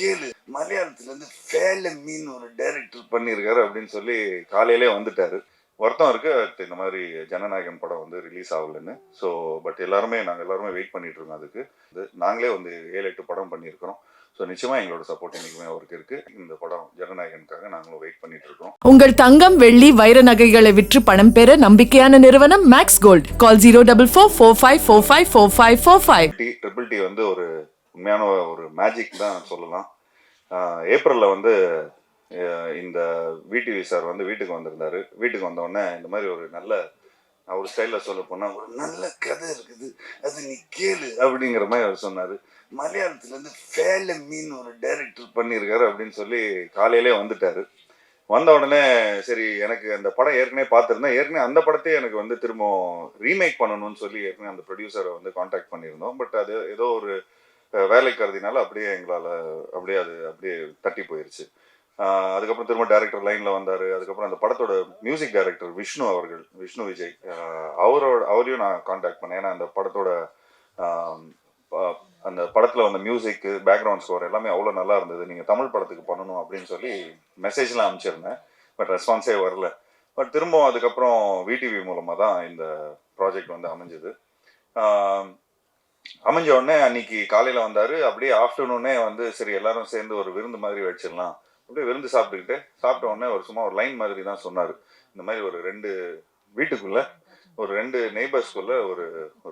கேளு, மலையாளத்துல இருந்து ஃபேல மீன் ஒரு டைரக்டர் பண்ணியிருக்காரு அப்படின்னு சொல்லி காலையிலே வந்துட்டாரு. வருத்தம் இருக்கு, இந்த மாதிரி ஜனநாயகன் படம் வந்து ரிலீஸ் ஆகலன்னு. ஸோ பட் நாங்கள் எல்லாருமே வெயிட் பண்ணிட்டு இருக்கோம் அதுக்கு. நாங்களே வந்து 7-8 படம் பண்ணியிருக்கிறோம். ஸோ நிச்சயமா எங்களோட சப்போர்ட் என்னைக்குமே அவருக்கு இருக்கு. இந்த படம் ஜனநாயகனுக்காக நாங்களும் வெயிட் பண்ணிட்டு இருக்கோம். உங்கள் தங்கம், வெள்ளி, வைர நகைகளை விற்று பணம் பெற நம்பிக்கையான நிறுவனம் மேக்ஸ் கோல்ட். கால் 04445454545. ட்ரிபிள் டி வந்து ஒரு உண்மையான ஒரு மேஜிக் தான் சொல்லலாம். ஏப்ரல்ல வந்து இந்த விடிவி சார் வந்து வீட்டுக்கு வந்திருந்தாரு. வீட்டுக்கு வந்தோடனே இந்த மாதிரி ஒரு நல்ல அவர் ஸ்டைலில் சொல்ல போனால் ஒரு நல்ல கதை இருக்குது, அது நீ கேளு அப்படிங்கிற மாதிரி அவர் சொன்னார். மலையாளத்துலேருந்து ஃபேல மீன் ஒரு டைரக்டர் பண்ணியிருக்காரு அப்படின்னு சொல்லி காலையிலே வந்துட்டார். வந்த உடனே சரி, எனக்கு அந்த படம் ஏற்கனவே பார்த்துருந்தேன். ஏற்கனவே அந்த படத்தையே எனக்கு வந்து திரும்ப ரீமேக் பண்ணணும்னு சொல்லி ஏற்கனவே அந்த ப்ரொடியூசரை வந்து காண்டாக்ட் பண்ணியிருந்தோம். பட் அது ஏதோ ஒரு வேலை கருதினால அப்படியே எங்களால் அப்படியே தட்டி போயிடுச்சு. அதுக்கப்புறம் திரும்ப டைரக்டர் லைனில் வந்தார். அதுக்கப்புறம் அந்த படத்தோட மியூசிக் டைரக்டர் விஷ்ணு விஜய், அவரையும் நான் காண்டாக்ட் பண்ணேன். ஏன்னா அந்த படத்தோட அந்த படத்தில் வந்த மியூசிக்கு, பேக்ரவுண்ட் ஸ்கோர் எல்லாமே அவ்வளோ நல்லா இருந்தது. நீங்கள் தமிழ் படத்துக்கு பண்ணணும் அப்படின்னு சொல்லி மெசேஜ்லாம் அனுப்பிச்சிருந்தேன். பட் ரெஸ்பான்ஸே வரல. பட் திரும்ப அதுக்கப்புறம் விடிவி மூலமாக தான் இந்த ப்ராஜெக்ட் வந்து அமைஞ்சுது. அமைஞ்ச உடனே அன்னைக்கு காலையில் வந்தார். அப்படியே ஆஃப்டர்நூனே வந்து சரி எல்லாரும் சேர்ந்து ஒரு விருந்து மாதிரி வச்சிடலாம், அப்படியே விருந்து சாப்பிட்ட உடனே சும்மா ஒரு லைன் மாதிரி தான் சொன்னார். இந்த மாதிரி ஒரு 2 வீட்டுக்குள்ள ஒரு 2 நெய்பர்ஸ்குள்ள ஒரு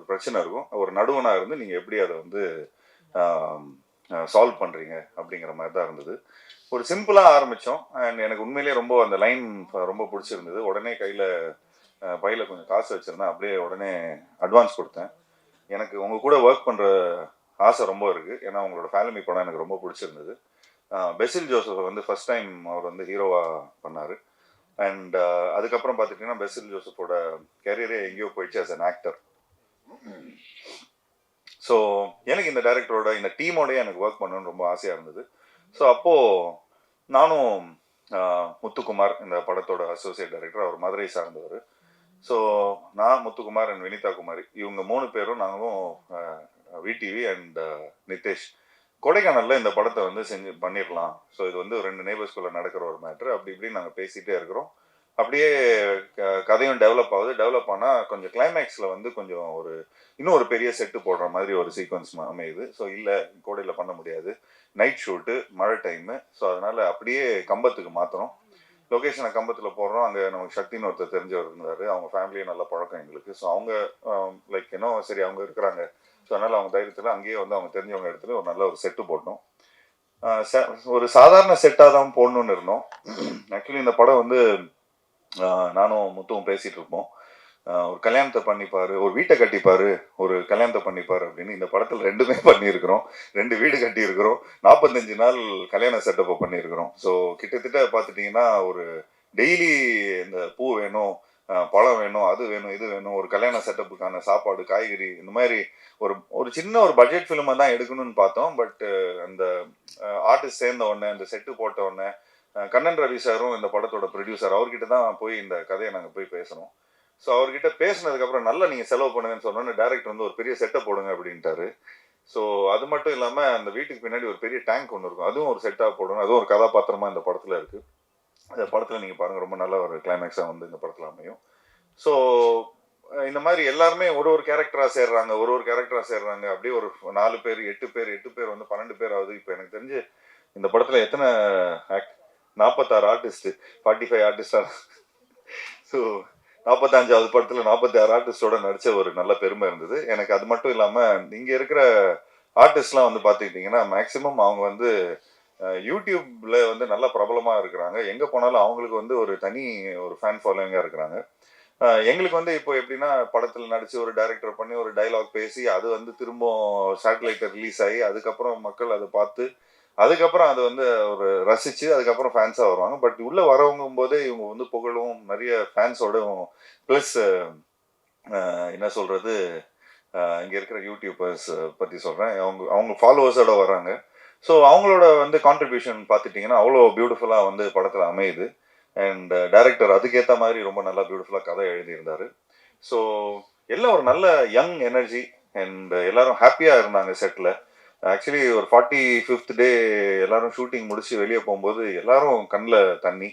பிரச்சனை இருக்கும், ஒரு நடுவனாக இருந்து நீங்கள் எப்படி அதை வந்து சால்வ் பண்ணுறீங்க அப்படிங்கிற மாதிரி தான் இருந்தது. ஒரு சிம்பிளாக ஆரம்பித்தோம். அண்ட் எனக்கு உண்மையிலேயே ரொம்ப அந்த லைன் ரொம்ப பிடிச்சிருந்தது. உடனே பையில் கொஞ்சம் காசு வச்சுருந்தேன். அப்படியே உடனே அட்வான்ஸ் கொடுத்தேன். எனக்கு உங்கள் கூட ஒர்க் பண்ணுற ஆசை ரொம்ப இருக்குது. ஏன்னா உங்களோட ஃபேமிலி படம் எனக்கு ரொம்ப பிடிச்சிருந்தது. பெசில் ஜோசப் வந்து ஃபர்ஸ்ட் டைம் அவர் வந்து ஹீரோவாக பண்ணார். அண்ட் அதுக்கப்புறம் பார்த்துட்டிங்கன்னா பெசில் ஜோசப்போட கேரியரே எங்கேயோ போயிடுச்சு ஆஸ் அன் ஆக்டர். ஸோ எனக்கு இந்த டைரக்டரோட இந்த டீமோடய எனக்கு ஒர்க் பண்ணணும்னு ரொம்ப ஆசையாக இருந்தது. ஸோ அப்போது நானும் முத்துக்குமார், இந்த படத்தோட அசோசியேட் டைரக்டர், அவர் மதுரை சார்ந்தவர். ஸோ நான், முத்துக்குமார் அண்ட் வினிதா குமாரி, இவங்க 3 பேரும் நாங்களும் விடிவி அண்ட் நிதேஷ் கொடைக்கானலில் இந்த படத்தை வந்து பண்ணிடலாம். ஸோ இது வந்து 2 நெய்பர்ஸ்குள்ளே நடக்கிற ஒரு மேட்ரு. அப்படி இப்படின்னு நாங்கள் பேசிகிட்டே இருக்கிறோம். அப்படியே கதையும் டெவலப் ஆனால் கொஞ்சம் கிளைமேக்ஸில் வந்து கொஞ்சம் இன்னும் ஒரு பெரிய செட்டு போடுற மாதிரி ஒரு சீக்வன்ஸ் அமையுது. ஸோ இல்லை, கோடையில் பண்ண முடியாது, நைட் ஷூட்டு, மழை டைமு. ஸோ அதனால் அப்படியே கம்பத்துக்கு மாற்றுறோம். லொக்கேஷனை கம்பத்தில் போடுறோம். அங்கே நமக்கு சக்தின்னு ஒருத்தர் தெரிஞ்சவர் இருந்தார். அவங்க ஃபேமிலியே நல்ல பழக்கம் எங்களுக்கு. ஸோ அவங்க லைக் சரி அவங்க இருக்கிறாங்க. ஸோ அதனால் அவங்க தைரியத்தில் அங்கேயே வந்து அவங்க தெரிஞ்சவங்க இடத்துல ஒரு நல்ல ஒரு செட்டு போட்டோம். ஒரு சாதாரண செட்டாக தான் போடணுன்னு இருந்தோம். ஆக்சுவலி இந்த படம் வந்து நானும் முத்துவும் பேசிகிட்டு இருப்போம். ஒரு கல்யாணத்தை பண்ணிப்பார், ஒரு வீட்டை கட்டிப்பார், ஒரு கல்யாணத்தை பண்ணிப்பார் அப்படின்னு. இந்த படத்தில் 2மே பண்ணியிருக்கிறோம். 2 வீடு கட்டியிருக்கிறோம், 45 நாள் கல்யாண செட்டப்பை பண்ணியிருக்கிறோம். ஸோ கிட்டத்தட்ட பார்த்துட்டிங்கன்னா ஒரு டெய்லி இந்த பூ வேணும், பழம் வேணும், அது வேணும், இது வேணும், ஒரு கல்யாண செட்டப்புக்கான சாப்பாடு, காய்கறி, இந்த மாதிரி ஒரு சின்ன ஒரு பட்ஜெட் ஃபிலிமை தான் எடுக்கணும்னு பார்த்தோம். பட் அந்த ஆர்டிஸ்ட் சேர்ந்த உடனே, இந்த செட்டு போட்ட உடனே, கண்ணன் ரவி சாரும் இந்த படத்தோட ப்ரொடியூசர், அவர்கிட்ட தான் போய் இந்த கதையை நாங்கள் போய் பேசணும். ஸோ அவர்கிட்ட பேசினதுக்கப்புறம் நல்லா நீங்கள் செலவு பண்ணுங்கன்னு சொன்னோன்னே டேரக்டர் வந்து ஒரு பெரிய செட்டை போடுங்க அப்படின்ட்டாரு. ஸோ அது மட்டும் இல்லாமல் அந்த வீட்டுக்கு பின்னாடி ஒரு பெரிய டேங்க் ஒன்று இருக்கும், அதுவும் ஒரு செட்டாக போடணும். அதுவும் ஒரு கதாபாத்திரமாக இந்த படத்தில் இருக்குது. இந்த படத்தில் நீங்கள் பாருங்கள், ரொம்ப நல்ல ஒரு கிளைமேக்ஸாக வந்து இந்த படத்தில் அமையும். ஸோ இந்த மாதிரி எல்லாருமே ஒரு கேரக்டராக சேர்றாங்க. அப்படியே ஒரு 4 பேர் 8 பேர் வந்து 12 பேர் ஆகுது. இப்போ எனக்கு தெரிஞ்சு இந்த படத்தில் எத்தனை 46 ஆர்டிஸ்ட்டு, 45 ஆர்டிஸ்டாக. ஸோ 45வது படத்தில் 46 ஆர்டிஸ்டோட நடித்த ஒரு நல்ல பெருமை இருந்தது எனக்கு. அது மட்டும் இல்லாமல் இங்கே இருக்கிற ஆர்டிஸ்ட்லாம் வந்து பார்த்துக்கிட்டிங்கன்னா மேக்ஸிமம் அவங்க வந்து யூடியூப்பில் வந்து நல்ல பிரபலமாக இருக்கிறாங்க. எங்கே போனாலும் அவங்களுக்கு வந்து ஒரு தனி ஃபேன் ஃபாலோவிங்காக இருக்கிறாங்க. எங்களுக்கு வந்து இப்போ எப்படின்னா, படத்தில் நடித்து ஒரு டைரக்டர் பண்ணி ஒரு டைலாக் பேசி அது வந்து திரும்ப சேட்டலைட்டில் ரிலீஸ் ஆகி அதுக்கப்புறம் மக்கள் அதை பார்த்து அதுக்கப்புறம் அதை வந்து ரசித்து அதுக்கப்புறம் ஃபேன்ஸாக வருவாங்க. பட் உள்ளே வரவங்கும் போதே இவங்க வந்து புகழும் நிறைய ஃபேன்ஸோடும் ப்ளஸ் என்ன சொல்கிறது, இங்கே இருக்கிற யூடியூபர்ஸ் பற்றி சொல்கிறேன், அவங்க ஃபாலோவர்ஸோட வராங்க. ஸோ அவங்களோட வந்து கான்ட்ரிபியூஷன் பார்த்துட்டிங்கன்னா அவ்வளோ பியூட்டிஃபுல்லாக வந்து படத்தில் அமையுது. அண்ட் டைரக்டர் அதுக்கேற்ற மாதிரி ரொம்ப நல்லா பியூட்டிஃபுல்லாக கதை எழுதியிருந்தார். ஸோ எல்லாம் ஒரு நல்ல யங் எனர்ஜி அண்ட் எல்லாரும் ஹாப்பியாக இருந்தாங்க செட்டில். ஆக்சுவலி ஒரு 45th டே எல்லாரும் ஷூட்டிங் முடிச்சு வெளியே போகும்போது எல்லாரும் கண்ணில் தண்ணி.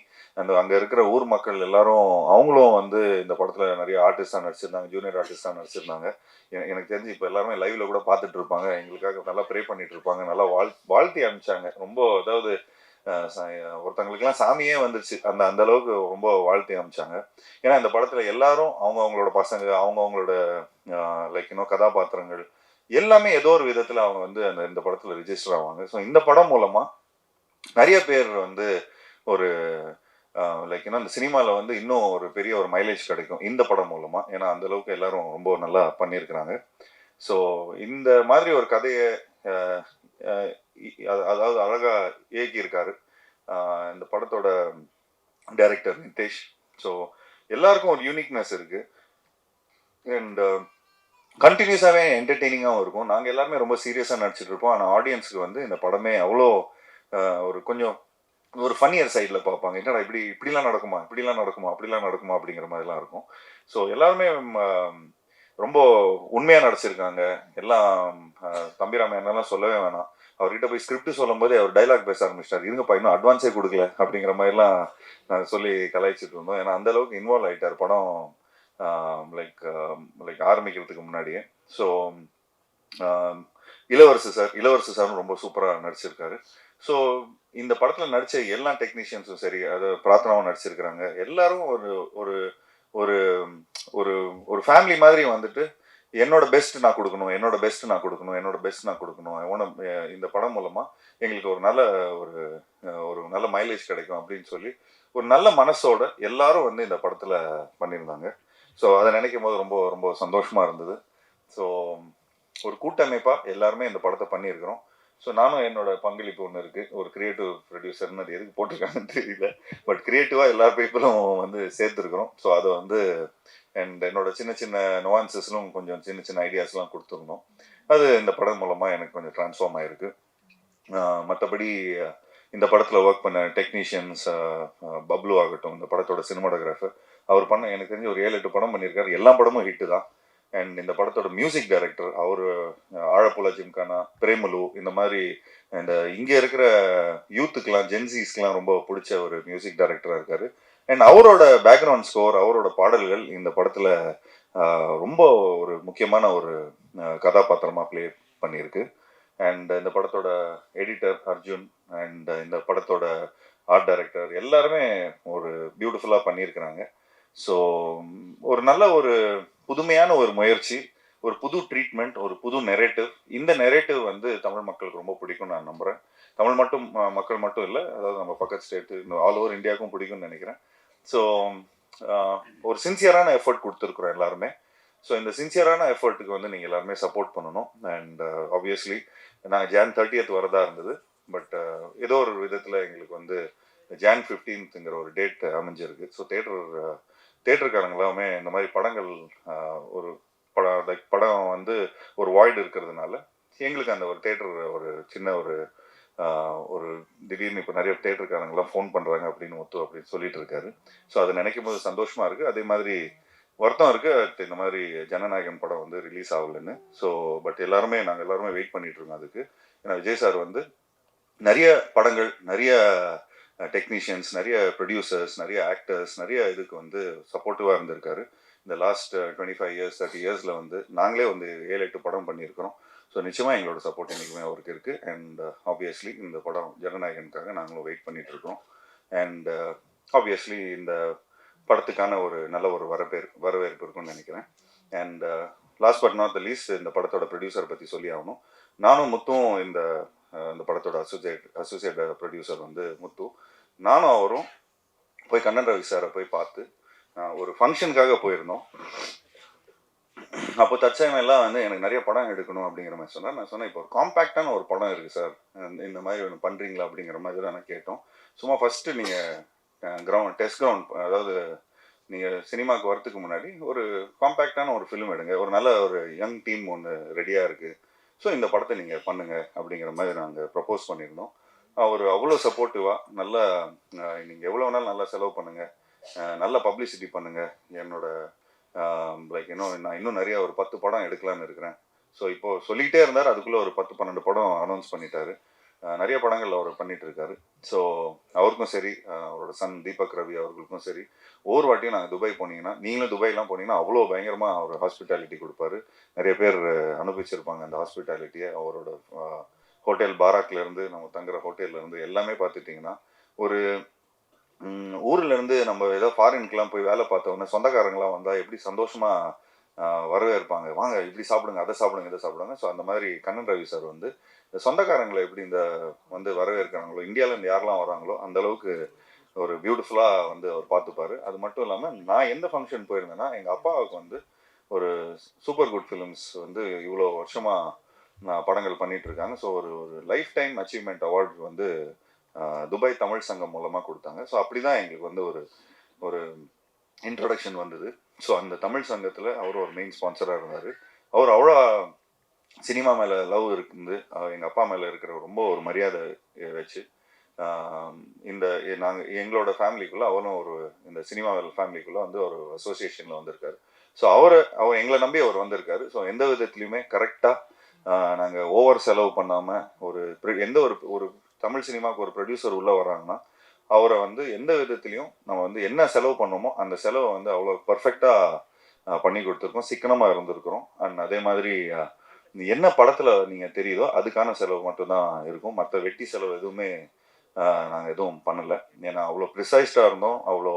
அங்கே இருக்கிற ஊர் மக்கள் எல்லாரும் அவங்களும் வந்து இந்த படத்தில் நிறைய ஆர்டிஸ்டாக நடிச்சிருந்தாங்க, ஜூனியர் ஆர்டிஸ்டாக நடிச்சிருந்தாங்க. எனக்கு தெரிஞ்சு இப்போ எல்லாருமே லைவ்ல கூட பார்த்துட்டு இருப்பாங்க, எங்களுக்காக நல்லா ப்ரே பண்ணிட்டு இருப்பாங்க, நல்லா வாழ்த்தி அனுப்பிச்சாங்க. ரொம்ப அதாவது ஒருத்தங்களுக்குலாம் சாமியே வந்துச்சு, அந்த அந்த அளவுக்கு ரொம்ப வாழ்த்தி அனுப்பிச்சாங்க. ஏன்னா இந்த படத்தில் எல்லாரும் அவங்களோட பசங்க, அவங்களோட லைக் இன்னும் கதாபாத்திரங்கள் எல்லாமே ஏதோ ஒரு விதத்தில் அவங்க வந்து இந்த படத்தில் ரிஜிஸ்டர் ஆவாங்க. ஸோ இந்த படம் மூலமாக நிறைய பேர் வந்து ஒரு லைக் இன்னும் இந்த சினிமாவில் வந்து இன்னும் ஒரு பெரிய ஒரு மைலேஜ் கிடைக்கும் இந்த படம் மூலமாக. ஏன்னா அந்த அளவுக்கு எல்லாரும் ரொம்ப நல்லா பண்ணியிருக்கிறாங்க. ஸோ இந்த மாதிரி ஒரு கதையை அதாவது அழகாக இயக்கியிருக்காரு இந்த படத்தோட டைரக்டர் நிதேஷ். ஸோ எல்லாருக்கும் ஒரு யூனிக்னஸ் இருக்குது அண்ட் கண்டினியூஸாகவே என்டர்டெய்னிங்காகவும் இருக்கும். நாங்கள் எல்லாருமே ரொம்ப சீரியஸாக நடிச்சிட்டு இருப்போம், ஆனால் ஆடியன்ஸுக்கு வந்து இந்த படமே அவ்வளோ ஒரு கொஞ்சம் ஒரு ஃபன்னியர் சைடில் பார்ப்பாங்க. என்னடா இப்படிலாம் நடக்குமா, அப்படிலாம் நடக்குமா அப்படிங்கிற மாதிரிலாம் இருக்கும். ஸோ எல்லாருமே ரொம்ப உண்மையாக நடிச்சிருக்காங்க. எல்லாம் தம்பிராம என்னெல்லாம் சொல்லவே வேணாம். அவர்கிட்ட போய் ஸ்கிரிப்ட் சொல்லும்போது அவர் டைலாக் பேச ஆரம்பிச்சிட்டார். இருங்கப்பா இன்னும் அட்வான்ஸே கொடுக்கல அப்படிங்கிற மாதிரிலாம் சொல்லி கலாய்ச்சிட்டு இருந்தோம். ஏன்னா அந்த அளவுக்கு இன்வால்வ் ஆகிட்டார் படம் லைக் ஆரம்பிக்கிறதுக்கு முன்னாடியே. ஸோ இளவரசு சாரும் ரொம்ப சூப்பராக நடிச்சிருக்காரு. ஸோ இந்த படத்தில் நடித்த எல்லா டெக்னீஷியன்ஸும் சரி, அது பிரார்த்தனாவும் நடிச்சிருக்கிறாங்க. எல்லாரும் ஒரு ஒரு ஒரு ஒரு ஒரு ஃபேமிலி மாதிரி வந்துட்டு என்னோட பெஸ்ட் நான் கொடுக்கணும், இந்த படம் மூலமாக எங்களுக்கு ஒரு நல்ல ஒரு நல்ல மைலேஜ் கிடைக்கும் அப்படின்னு சொல்லி ஒரு நல்ல மனசோட எல்லாரும் வந்து இந்த படத்தில் பண்ணியிருந்தாங்க. ஸோ அதை நினைக்கும் போது ரொம்ப ரொம்ப சந்தோஷமாக இருந்தது. ஸோ ஒரு கூட்டமைப்பாக எல்லாருமே இந்த படத்தை பண்ணியிருக்கிறோம். ஸோ நானும் என்னோட பங்களிப்பு ஒன்று இருக்குது. ஒரு கிரியேட்டிவ் ப்ரொடியூசர்னு அது எதுக்கு போட்டிருக்காங்கன்னு தெரியல, பட் கிரியேட்டிவாக எல்லா பீப்புளும் வந்து சேர்த்துருக்குறோம். ஸோ அதை வந்து அண்ட் என்னோட சின்ன சின்ன நுவான்சஸ்லும் கொஞ்சம் சின்ன சின்ன ஐடியாஸ்லாம் கொடுத்துருந்தோம். அது இந்த படம் மூலமாக எனக்கு கொஞ்சம் ட்ரான்ஸ்ஃபார்ம் ஆகிருக்கு. மற்றபடி இந்த படத்தில் ஒர்க் பண்ண டெக்னீஷியன்ஸ், பப்ளு ஆகட்டும், இந்த படத்தோட சினிமாட்டோகிராஃபர், அவர் பண்ண எனக்கு தெரிஞ்சு ஒரு 7-8 படம் பண்ணியிருக்காரு. எல்லா படமும் ஹிட்டு தான். அண்ட் இந்த படத்தோட மியூசிக் டைரக்டர் அவர் ஆழப்புல ஜிம்கானா, பிரேமலு, இந்த மாதிரி இந்த இங்கே இருக்கிற யூத்துக்கெலாம் ஜென்சிஸ்க்கெலாம் ரொம்ப பிடிச்ச ஒரு மியூசிக் டைரக்டராக இருக்கார். அண்ட் அவரோட பேக்ரவுண்ட் ஸ்கோர், அவரோட பாடல்கள் இந்த படத்தில் ரொம்ப ஒரு முக்கியமான ஒரு கதாபாத்திரமாக ப்ளே பண்ணியிருக்கு. அண்ட் இந்த படத்தோட எடிட்டர் அர்ஜுன் அண்ட் இந்த படத்தோட ஆர்ட் டைரக்டர் எல்லாருமே ஒரு பியூட்டிஃபுல்லாக பண்ணியிருக்கிறாங்க. ஸோ ஒரு நல்ல ஒரு புதுமையான ஒரு முயற்சி, ஒரு புது ட்ரீட்மெண்ட், ஒரு புது நெரேட்டிவ். இந்த நெரேட்டிவ் வந்து தமிழ் மக்களுக்கு ரொம்ப பிடிக்கும் நான் நம்புகிறேன். தமிழ் மக்கள் மட்டும் இல்லை, அதாவது நம்ம பக்கத்து ஸ்டேட்டு, ஆல் ஓவர் இந்தியாவுக்கும் பிடிக்கும்னு நினைக்கிறேன். ஸோ ஒரு சின்சியரான எஃபர்ட் கொடுத்துருக்குறோம் எல்லாருமே. ஸோ இந்த சின்சியரான எஃபர்ட்டுக்கு வந்து நீங்கள் எல்லாருமே சப்போர்ட் பண்ணணும். அண்ட் ஆப்வியஸ்லி நாங்கள் Jan 30th வரதா இருந்தது, பட் ஏதோ ஒரு விதத்தில் எங்களுக்கு வந்து Jan 15th ஒரு டேட் அமைஞ்சிருக்கு. ஸோ தேட்டருக்காரங்க எல்லாமே இந்த மாதிரி படங்கள் ஒரு படம் வந்து ஒரு வாய்டு இருக்கிறதுனால எங்களுக்கு அந்த ஒரு தேட்டர் ஒரு சின்ன ஒரு திடீர்னு இப்போ நிறைய தேட்டருக்காரங்களாம் ஃபோன் பண்ணுறாங்க அப்படின்னு சொல்லிட்டு இருக்காரு. ஸோ அதை நினைக்கும் போது சந்தோஷமாக இருக்குது. அதே மாதிரி வருத்தம் இருக்குது, இந்த மாதிரி ஜனநாயகன் படம் வந்து ரிலீஸ் ஆகலைன்னு. ஸோ பட் நாங்கள் எல்லாருமே வெயிட் பண்ணிட்டு இருக்கோம் அதுக்கு. ஏன்னா விஜய் சார் வந்து நிறைய படங்கள், நிறைய டெக்னீஷியன்ஸ், நிறைய ப்ரொடியூசர்ஸ், நிறைய ஆக்டர்ஸ், நிறைய இதுக்கு வந்து சப்போர்ட்டிவாக இருந்திருக்காரு. இந்த லாஸ்ட் 25 years 30 yearsல வந்து நாங்களே வந்து 7-8 படம் பண்ணியிருக்கிறோம். ஸோ நிச்சயமாக எங்களோட சப்போர்ட் என்றைக்குமே அவருக்கு இருக்குது. அண்ட் ஆப்வியஸ்லி இந்த படம் ஜனநாயகனுக்காக நாங்களும் வெயிட் பண்ணிட்டு இருக்கோம். அண்ட் ஆப்வியஸ்லி இந்த படத்துக்கான ஒரு நல்ல ஒரு வரவேற்பு இருக்கும்னு நினைக்கிறேன். And last but not the least, இந்த படத்தோட ப்ரொடியூசரை பற்றி சொல்லி ஆகணும். நானும் முத்தும் இந்த படத்தோட அசோசியேட் ப்ரொடியூசர் வந்து முத்து. நானும் அவரும் போய் கண்ணன் ரவி சாரை போய் பார்த்து ஒரு ஃபங்க்ஷனுக்காக போயிருந்தோம். அப்போ தற்சமயம் எல்லாம் வந்து எனக்கு நிறைய படம் எடுக்கணும் அப்படிங்கிற மாதிரி சொன்னார். நான் சொன்னேன், இப்போ ஒரு காம்பேக்டான ஒரு படம் இருக்குது சார், இந்த மாதிரி ஒன்று பண்ணுறீங்களா அப்படிங்கிற மாதிரி தான் நான் கேட்டோம். சும்மா ஃபஸ்ட்டு நீங்கள் டெஸ்ட் கிரவுண்ட், அதாவது நீங்கள் சினிமாவுக்கு வரத்துக்கு முன்னாடி ஒரு காம்பேக்டான ஒரு ஃபிலிம் எடுங்க, ஒரு நல்ல ஒரு யங் டீம் ஒன்று ரெடியாக இருக்குது, ஸோ இந்த படத்தை நீங்கள் பண்ணுங்கள் அப்படிங்கிற மாதிரி நாங்கள் ப்ரப்போஸ் பண்ணியிருந்தோம். அவர் அவ்வளோ சப்போர்ட்டிவாக, நல்லா நீங்கள் எவ்வளோ வேணாலும் நல்லா செலவு பண்ணுங்கள், நல்ல பப்ளிசிட்டி பண்ணுங்கள், என்னோட லைக் நான் இன்னும் நிறைய ஒரு 10 படம் எடுக்கலான்னு இருக்கிறேன், ஸோ இப்போ சொல்லிக்கிட்டே இருந்தார், அதுக்குள்ளே ஒரு 10-12 படம் அனௌன்ஸ் பண்ணிட்டாரு. நிறைய படங்கள் அவர் பண்ணிட்டு இருக்காரு. ஸோ அவருக்கும் சரி, அவரோட சன் தீபக் ரவி அவர்களுக்கும் சரி, ஒவ்வொரு வாட்டியும் நாங்கள் துபாய் போனீங்கன்னா, நீங்களும் துபாய்லாம் போனீங்கன்னா அவ்வளோ பயங்கரமாக அவர் ஹாஸ்பிட்டாலிட்டி கொடுப்பாரு. நிறைய பேர் அனுபவிச்சிருப்பாங்க அந்த ஹாஸ்பிட்டாலிட்டியை. அவரோட ஹோட்டல் பாராக்லேருந்து, நம்ம தங்குற ஹோட்டல்லேருந்து எல்லாமே பார்த்துட்டிங்கன்னா, ஒரு ஊர்ல இருந்து நம்ம ஏதோ ஃபாரின்க்குலாம் போய் வேலை பார்த்தவொடனே சொந்தக்காரங்களாம் வந்தால் எப்படி சந்தோஷமாக வரவேற்பாங்க, வாங்க இப்படி சாப்பிடுங்க, அதை சாப்பிடுங்க, இதை சாப்பிடுங்க. ஸோ அந்த மாதிரி கண்ணன் ரவி சார் வந்து இந்த சொந்தக்காரங்களை எப்படி இந்த வந்து வரவேற்கிறாங்களோ, இந்தியாவிலேருந்து யாரெல்லாம் வராங்களோ அந்த அளவுக்கு ஒரு பியூட்டிஃபுல்லாக வந்து அவர் பார்த்துப்பாரு. அது மட்டும் இல்லாமல் நான் எந்த ஃபங்க்ஷன் போயிருந்தேன்னா, எங்கள் அப்பாவுக்கு வந்து ஒரு சூப்பர் குட் ஃபிலிம்ஸ் வந்து இவ்வளோ வருஷமாக படங்கள் பண்ணிட்டு இருக்காங்க. ஸோ ஒரு ஒரு லைஃப் டைம் அச்சீவ்மெண்ட் அவார்டு வந்து துபாய் தமிழ் சங்கம் மூலமாக கொடுத்தாங்க. ஸோ அப்படி தான் எங்களுக்கு வந்து ஒரு ஒரு இன்ட்ரடக்ஷன் வந்தது. ஸோ அந்த தமிழ் சங்கத்தில் அவர் ஒரு மெயின் ஸ்பான்சராக இருந்தார். அவர் அவ்வளோ சினிமா மேலே லவ் இருக்குது, எங்கள் அப்பா மேலே இருக்கிற ரொம்ப ஒரு மரியாதை வச்சு இந்த எங்களோட ஃபேமிலிக்குள்ளே அவரும் ஒரு இந்த சினிமா ஃபேமிலிக்குள்ளே வந்து ஒரு அசோசியேஷனில் வந்திருக்காரு. ஸோ அவர் எங்களை நம்பி அவர் வந்திருக்காரு. ஸோ எந்த விதத்துலையுமே கரெக்டாக நாங்கள் ஓவர் செலவு பண்ணாமல் எந்த ஒரு தமிழ் சினிமாவுக்கு ஒரு ப்ரொடியூசர் உள்ளே வராங்கன்னா அவரை வந்து எந்த விதத்துலையும் நம்ம வந்து என்ன செலவு பண்ணோமோ அந்த செலவை வந்து அவ்வளோ பர்ஃபெக்டாக பண்ணி கொடுத்துருக்கோம், சிக்கனமாக இருந்திருக்கிறோம். அண்ட் அதே மாதிரி என்ன படத்தில் நீங்கள் தெரியுதோ அதுக்கான செலவு மட்டும்தான் இருக்கும். மற்ற வெட்டி செலவு எதுவுமே நாங்கள் எதுவும் பண்ணலை. ஏன்னா அவ்வளோ ப்ரிசைஸ்டாக இருந்தோம். அவ்வளோ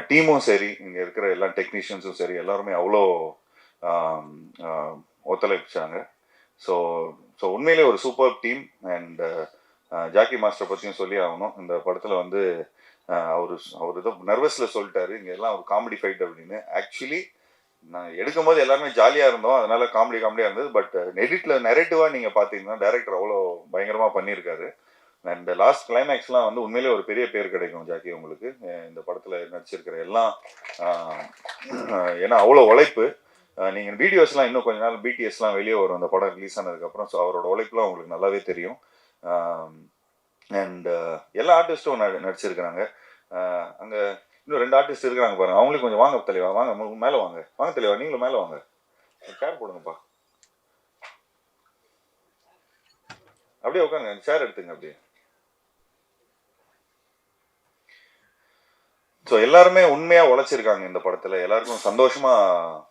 டீமும் சரி, இங்கே இருக்கிற எல்லா டெக்னீஷியன்ஸும் சரி, எல்லாருமே அவ்வளோ ஒத்துழைப்பிச்சாங்க. ஸோ ஸோ உண்மையிலே ஒரு super team. And Jackie master பற்றியும் சொல்லி ஆகணும். இந்த படத்தில் வந்து அவர் ஏதோ நர்வஸில் சொல்லிட்டாரு, இங்கே எல்லாம் ஒரு காமெடி ஃபைட் அப்படின்னு. ஆக்சுவலி நான் எடுக்கும்போது எல்லாருமே ஜாலியாக இருந்தோம், அதனால காமெடியாக இருந்தது. பட் எடிட்டில் நெரேட்டிவாக நீங்கள் பார்த்தீங்கன்னா டைரக்டர் அவ்வளோ பயங்கரமாக பண்ணியிருக்காரு. அண்ட் லாஸ்ட் கிளைமேக்ஸ்லாம் வந்து உண்மையிலே ஒரு பெரிய பேர் கிடைக்கும் ஜாக்கி உங்களுக்கு இந்த படத்தில் நடிச்சிருக்கிற எல்லாம். ஏன்னா அவ்வளோ உழைப்பு. நீங்கள் வீடியோஸ்லாம் இன்னும் கொஞ்ச நாள் பிடிஎஸ்லாம் வெளியே வரும் அந்த படம் ரிலீஸ் ஆனதுக்கப்புறம். ஸோ அவரோட உழைப்புலாம் உங்களுக்கு நல்லாவே தெரியும். அண்ட் எல்லா ஆர்டிஸ்ட்டும் நடிச்சிருக்கிறாங்க. அங்கே இன்னும் 2 ஆர்டிஸ்ட் இருக்கிறாங்க பாருங்க, அவங்களுக்கு கொஞ்சம் வாங்க தெளிவா, வாங்க மேலே வாங்க, வாங்க தெளிவா, நீங்களும் மேலே வாங்க, சேர் போடுங்கப்பா, அப்படியே உட்காங்க, சேர் எடுத்துங்க அப்படியே. ஸோ எல்லாருமே உண்மையாக உழைச்சிருக்காங்க இந்த படத்தில். எல்லாருக்கும் சந்தோஷமாக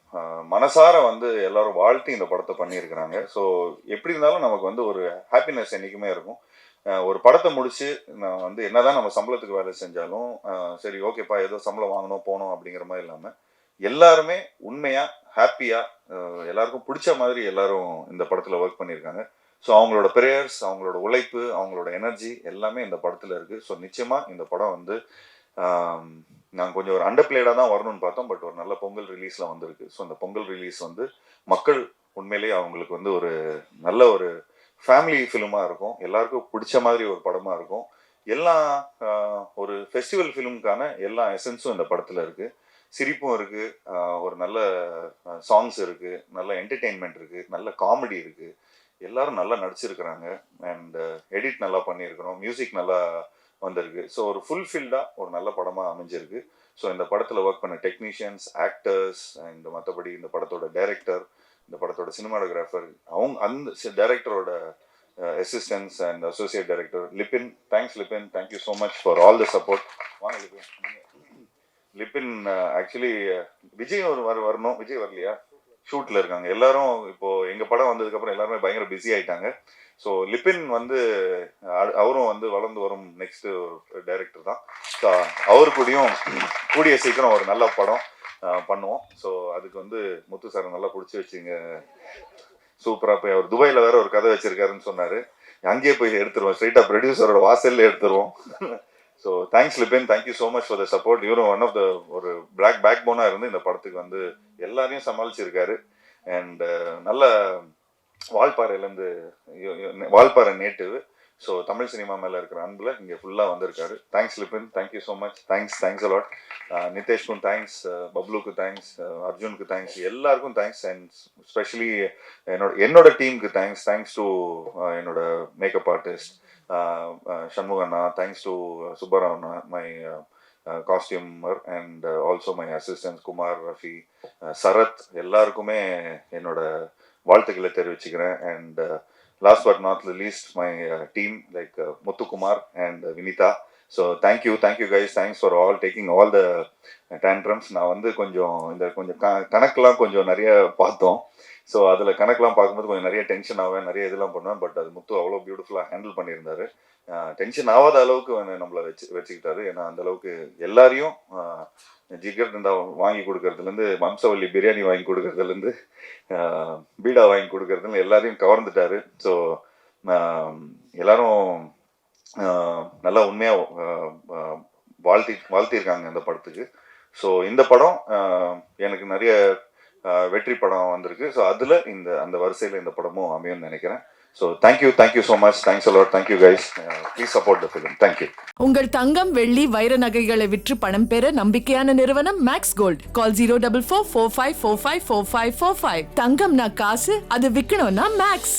மனசார வந்து எல்லாரும் வாழ்த்தி இந்த படத்தை பண்ணியிருக்கிறாங்க. ஸோ எப்படி இருந்தாலும் நமக்கு வந்து ஒரு ஹாப்பினஸ் என்றைக்குமே இருக்கும். ஒரு படத்தை முடிச்சு நான் வந்து என்னதான் நம்ம சம்பளத்துக்கு வேலை செஞ்சாலும் சரி ஓகேப்பா ஏதோ சம்பளம் வாங்கணும் போகணும் அப்படிங்கிற மாதிரி இல்லாமல் எல்லாருமே உண்மையாக ஹாப்பியாக எல்லாருக்கும் பிடிச்ச மாதிரி எல்லாரும் இந்த படத்தில் ஒர்க் பண்ணியிருக்காங்க. ஸோ அவங்களோட ப்ரேயர்ஸ், அவங்களோட உழைப்பு, அவங்களோட எனர்ஜி எல்லாமே இந்த படத்தில் இருக்குது. ஸோ நிச்சயமாக இந்த படம் வந்து நாங்கள் கொஞ்சம் ஒரு அண்டர்பிளேடாக தான் வரணும்னு பார்த்தோம். பட் ஒரு நல்ல பொங்கல் ரிலீஸில் வந்திருக்கு. ஸோ அந்த பொங்கல் ரிலீஸ் வந்து மக்கள் உண்மையிலேயே அவங்களுக்கு வந்து ஒரு நல்ல ஒரு ஃபேமிலி ஃபிலிமாக இருக்கும், எல்லாருக்கும் பிடிச்ச மாதிரி ஒரு படமாக இருக்கும். எல்லாம் ஒரு ஃபெஸ்டிவல் ஃபிலிமுக்கான எல்லா எசன்ஸும் இந்த படத்தில் இருக்குது. சிரிப்பும் இருக்குது, ஒரு நல்ல சாங்ஸ் இருக்குது, நல்ல என்டர்டெயின்மெண்ட் இருக்குது, நல்ல காமெடி இருக்குது, எல்லாரும் நல்லா நடிச்சிருக்கிறாங்க. அண்ட் எடிட் நல்லா பண்ணியிருக்கிறோம், மியூசிக் நல்லா வந்திருக்கு. ஸோ ஒரு ஃபுல்ஃபில்டாக ஒரு நல்ல படமாக அமைஞ்சிருக்கு. ஸோ இந்த படத்தில் ஒர்க் பண்ண டெக்னீஷியன்ஸ், ஆக்டர்ஸ் அண்ட் மற்றபடி இந்த படத்தோட டைரக்டர், இந்த படத்தோட சினிமாட்டோகிராஃபர், அந்த டைரக்டரோட assistants and associate director Libin. Thanks Libin, thank you so much for all the support. வாங்க லிபின். லிபின் ஆக்சுவலி விஜய் வரணும், விஜய் வரலையா, ஷூட்டில் இருக்காங்க எல்லாரும். இப்போது எங்கள் படம் வந்ததுக்கப்புறம் எல்லாருமே பயங்கர பிஸி ஆகிட்டாங்க. ஸோ லிபின் வந்து அவரும் வந்து வளர்ந்து வரும் நெக்ஸ்ட்டு டைரக்டர் தான். ஸோ அவரு கூடிய சீக்கிரம் ஒரு நல்ல படம் பண்ணுவோம். ஸோ அதுக்கு வந்து முத்து சார் நல்லா பிடிச்சி வச்சுங்க, சூப்பராக போய் அவர் துபாயில் வேற ஒரு கதை வச்சிருக்காருன்னு சொன்னார், அங்கேயே போய் எடுத்துருவோம், ஸ்ட்ரெயிட்டாக ப்ரொடியூசரோட வாசல்ல எடுத்துருவோம். So thanks Libin, thank you so much for the support. இவரும் ஒன் ஆஃப் த ஒரு பேக் போனாக இருந்து இந்த படத்துக்கு வந்து எல்லாரையும் சமாளிச்சிருக்காரு. அண்ட் நல்ல வால்பாறையிலேருந்து, வால்பாறை நேட்டிவ். ஸோ தமிழ் சினிமா மேலே இருக்கிற அன்பில் இங்கே ஃபுல்லாக வந்திருக்காரு. Thanks Libin, thank you so much. Thanks a lot. நிதேஷ்க்கும் தேங்க்ஸ், பப்ளுக்கு தேங்க்ஸ், அர்ஜுனுக்கு தேங்க்ஸ், எல்லாருக்கும் தேங்க்ஸ். அண்ட் ஸ்பெஷலி என்னோட டீமுக்கு தேங்க்ஸ் டு என்னோட மேக்கப் ஆர்டிஸ்ட் சண்முகண்ணா, தேங்க்ஸ் டு சுப்பராவண்ணா, my costumer, and also my assistant Kumar, Rafi, Sarath, எல்லாருக்குமே என்னோட வாழ்த்துக்களை தெரிவிச்சுக்கிறேன். And last but not least my team like Muthukumar and Vinitha. So thank you guys, thanks for all taking all the tantrums. நான் வந்து கொஞ்சம் கணக்கெலாம் கொஞ்சம் நிறைய பார்த்தோம். ஸோ அதில் கணக்கெலாம் பார்க்கும்போது கொஞ்சம் நிறைய டென்ஷன் ஆவேன், நிறைய இதெல்லாம் பண்ணுவேன். பட் அது முத்து அவ்வளோ பியூட்டிஃபுல்லாக ஹேண்டில் பண்ணியிருந்தாரு. டென்ஷன் ஆகாத அளவுக்கு நம்மளை வச்சுக்கிட்டாரு. ஏன்னா அந்த அளவுக்கு எல்லாரையும் ஜிகர் தண்டா வாங்கி கொடுக்கறதுலேருந்து, வம்சவல்லி பிரியாணி வாங்கி கொடுக்கறதுலேருந்து, பீடா வாங்கி கொடுக்கறதுல எல்லாரையும் கவர்ந்துட்டாரு. ஸோ எல்லாரும் நல்லா உண்மையாக வாழ்த்திருக்காங்க இந்த படத்துக்கு. ஸோ இந்த படம் எனக்கு நிறைய வெற்றி படம் வந்திருக்கு. ஸோ அதில் அந்த வரிசையில் இந்த படமும் அமையும்னு நினைக்கிறேன். So thank you so much, thanks allot, thank you guys, please support the film. Thank you. உங்கள் தங்கம், வெள்ளி, வைர நகைகளை விற்று பணம் பெற நம்பிக்கையான நிறுவனம் மேக்ஸ் கோல்ட். கால் 04445454545. தங்கம்னா காசு, அது விற்கணும்னா மேக்ஸ்.